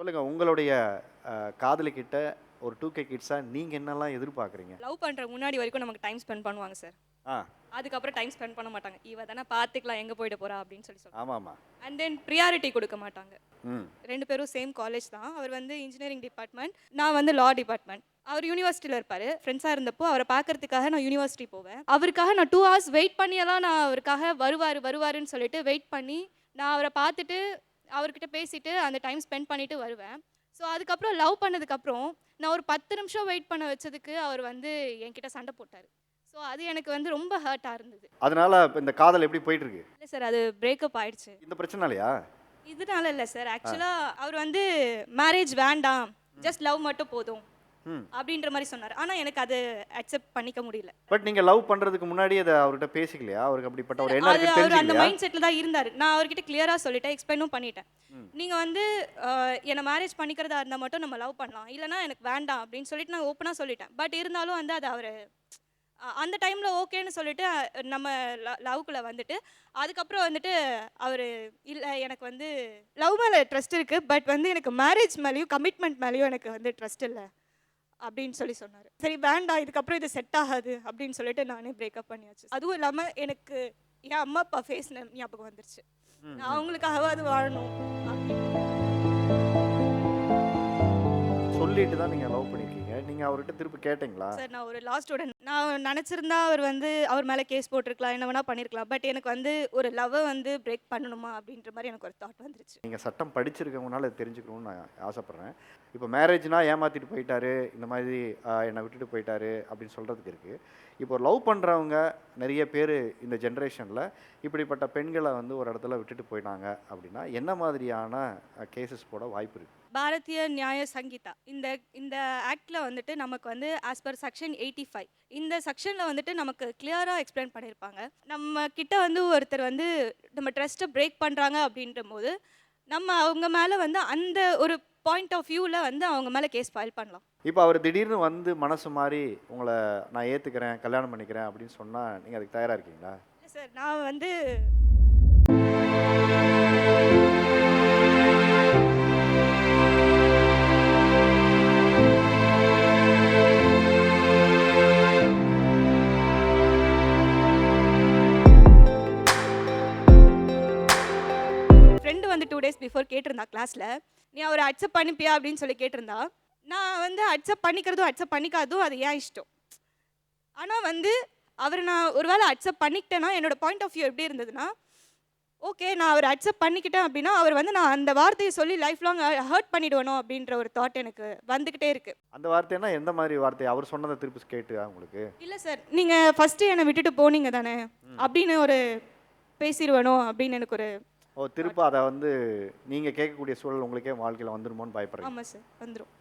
சொல்லுங்க உங்களுடைய காதலிக்கிட்ட ஒரு 2K கிட்ஸா நீங்க என்னெல்லாம் எதிர்பார்க்குறீங்க? லவ் பண்ற முன்னாடி வரைக்கும் நமக்கு டைம் ஸ்பெண்ட் பண்ணுவாங்க சார். ஆ, அதுக்கப்புறம் டைம் ஸ்பெண்ட் பண்ண மாட்டாங்க. இவ தானே பார்த்துக்கலாம் எங்க போயிட போறா அப்படின்னு சொல்லுவாங்க. ஆமாமா. அண்ட் தென் ப்ரியாரிட்டி கொடுக்க மாட்டாங்க. ம். 2 பேரும் சேம் காலேஜ் தான். அவர் வந்து இன்ஜினியரிங் டிபார்ட்மெண்ட், நான் வந்து லா டிபார்ட்மெண்ட். அவர் யூனிவர்சிட்டியில இருப்பாரு. ஃப்ரெண்ட்ஸா இருந்தப்போ அவரை பார்க்கறதுக்காக நான் யூனிவர்சிட்டி போவேன். அவருக்காக நான் 2 ஹவர்ஸ் வெயிட் பண்ணியெல்லாம் நான் அவருக்காக வருவாருன்னு சொல்லிட்டு வெயிட் பண்ணி நான் அவரை பார்த்துட்டு அவர்கிட்ட பேசிட்டு அந்த டைம் ஸ்பெண்ட் பண்ணிட்டு வருவேன். ஸோ அதுக்கப்புறம் லவ் பண்ணதுக்கப்புறம் நான் ஒரு 10 நிமிஷம் வெயிட் பண்ண வச்சதுக்கு அவர் வந்து என்கிட்ட சண்டை போட்டார். ஸோ அது எனக்கு வந்து ரொம்ப ஹர்ட்டாக இருந்தது. அதனால இப்ப இந்த காதல் எப்படி போயிட்டு இருக்கு? இல்லை சார், அது பிரேக்கப் ஆயிடுச்சு. இந்த பிரச்சனைலையா? இதனால இல்லை சார், ஆக்சுவலாக அவர் வந்து மேரேஜ் வேண்டாம், ஜஸ்ட் லவ் மட்டும் போதும் ம். அப்படின்ற மாதிரி சொன்னார். ஆனால் எனக்கு அது அக்செப்ட் பண்ணிக்க முடியல. பட் நீங்க லவ் பண்றதுக்கு முன்னாடி அத அவர்கிட்ட பேசிக்கலையா? அவருக்கு அப்படிப்பட்ட ஒரு எண்ணம் அது இருக்குன்னு அவர் அந்த தெரிஞ்சுக்கலையா? மைண்ட் செட்டில் தான் இருந்தார். நான் அவர்கிட்ட கிளியராக சொல்லிட்டேன், எக்ஸ்பிளைனும் பண்ணிட்டேன். ம். நீங்கள் வந்து என்னை மேரேஜ் பண்ணிக்கிறதா இருந்தால் மட்டும் நம்ம லவ் பண்ணலாம், இல்லைனா எனக்கு வேண்டாம் அப்படின்னு சொல்லிட்டு நான் ஓப்பனாக சொல்லிட்டேன். பட் இருந்தாலும் வந்து அது அவர் அந்த டைமில் ஓகேன்னு சொல்லிட்டு நம்ம லவ்க்குள்ளே வந்துட்டு அதுக்கப்புறம் வந்துட்டு அவர் இல்லை எனக்கு வந்து லவ் மேலே ட்ரஸ்ட் இருக்குது, பட் வந்து எனக்கு மேரேஜ் மேலேயும் கமிட்மெண்ட் மேலேயும் எனக்கு வந்து ட்ரஸ்ட் இல்லை அப்படின்னு சொன்னார். சரி வேண்டாம், இதுக்கப்புறம் இது செட் ஆகாது அப்படின்னு சொல்லிட்டு நானே பிரேக்கப் பண்ணியாச்சு. அதுவும் இல்லாமல் எனக்கு என் அம்மா அப்பா ஃபேஸ் ஞாபகம் வந்துருச்சு. நான் அவங்களுக்காகவாது வாழணும் அப்படின்னு. சொல்லிட்டு தான் நீங்க லவ் பண்ணிருக்கீங்க. நீங்க அவர்கிட்ட திருப்பி கேட்டீங்களா? சார், நான் ஒரு லா ஸ்டூடெண்ட். நான் நினச்சிருந்தா அவர் வந்து அவர் மேலே கேஸ் போட்டிருக்கலாம், என்ன வேணால் பண்ணியிருக்கலாம். பட் எனக்கு வந்து ஒரு லவ்வை வந்து பிரேக் பண்ணணுமா அப்படின்ற மாதிரி எனக்கு ஒரு தாட் வந்துருச்சு. நீங்க சட்டம் படிச்சிருக்கவங்கனால இதை தெரிஞ்சுக்கணும்னு நான் ஆசைப்படுறேன். இப்போ மேரேஜ்னா ஏமாத்திட்டு போயிட்டாரு, இந்த மாதிரி என்னை விட்டுட்டு போயிட்டாரு அப்படின்னு சொல்றதுக்கு இருக்கு. இப்போ லவ் பண்றவங்க நிறைய பேர் இந்த ஜென்ரேஷன்ல இப்படிப்பட்ட பெண்களை வந்து ஒரு இடத்துல விட்டுட்டு போயிட்டாங்க அப்படின்னா என்ன மாதிரியான கேசஸ் போட வாய்ப்பு இருக்கு? பாரதிய நியாய சங்கீதா இந்த இந்த ஆக்டில் வந்துட்டு நமக்கு வந்து ஆஸ் பர் செக்ஷன் 85 இந்த செக்ஷனில் வந்துட்டு நமக்கு கிளியராக எக்ஸ்பிளைன் பண்ணியிருப்பாங்க. நம்ம கிட்ட வந்து ஒருத்தர் வந்து நம்ம ட்ரஸ்ட்டை பிரேக் பண்ணுறாங்க அப்படின்ற போது நம்ம அவங்க மேலே வந்து அந்த ஒரு பாயிண்ட் ஆஃப் வியூவில் வந்து அவங்க மேலே கேஸ் ஃபைல் பண்ணலாம். இப்போ அவர் திடீர்னு வந்து மனசு மாறி உங்களை நான் ஏற்றுக்கிறேன், கல்யாணம் பண்ணிக்கிறேன் அப்படின்னு சொன்னால் நீங்கள் அதுக்கு தயாராக இருக்கீங்களா? இல்லை சார், நான் வந்து ஃப்ரெண்டு வந்து 2 டேஸ் பிஃபோர் கேட்டிருந்தா கிளாஸில், நீ அவரை அக்செப்ட் பண்ணிப்பியா அப்படின்னு சொல்லி கேட்டிருந்தா. நான் வந்து அக்செப்ட் பண்ணிக்கிறதும் அக்செப்ட் பண்ணிக்காதும் அது ஏன் இஷ்டம். ஆனால் வந்து அவர் நான் ஒரு வேளை அக்செப்ட் பண்ணிக்கிட்டேன்னா என்னோட பாயிண்ட் ஆஃப் வியூ எப்படி இருந்ததுன்னா, ஓகே நான் அவர் அக்செப்ட் பண்ணிக்கிட்டேன் அப்படின்னா அவர் வந்து நான் அந்த வார்த்தையை சொல்லி லைஃப் லாங் ஹர்ட் பண்ணிடுவனோ அப்படின்ற ஒரு தாட் எனக்கு வந்துக்கிட்டே இருக்கு. அந்த வார்த்தைன்னா எந்த மாதிரி வார்த்தை? அவர் சொன்னதை திருப்பி கேட்டு உங்களுக்கு? இல்லை சார், நீங்கள் ஃபஸ்ட்டு என்னை விட்டுட்டு போனீங்க தானே அப்படின்னு ஒரு பேசிடுவனோ அப்படின்னு எனக்கு ஒரு. திருப்ப அதை வந்து நீங்கள் கேட்கக்கூடிய சூழல் உங்களுக்கே வாழ்க்கையில் வந்துருமோன்னு பயப்படுறீங்க? ஆமாம் சார், வந்துடும்.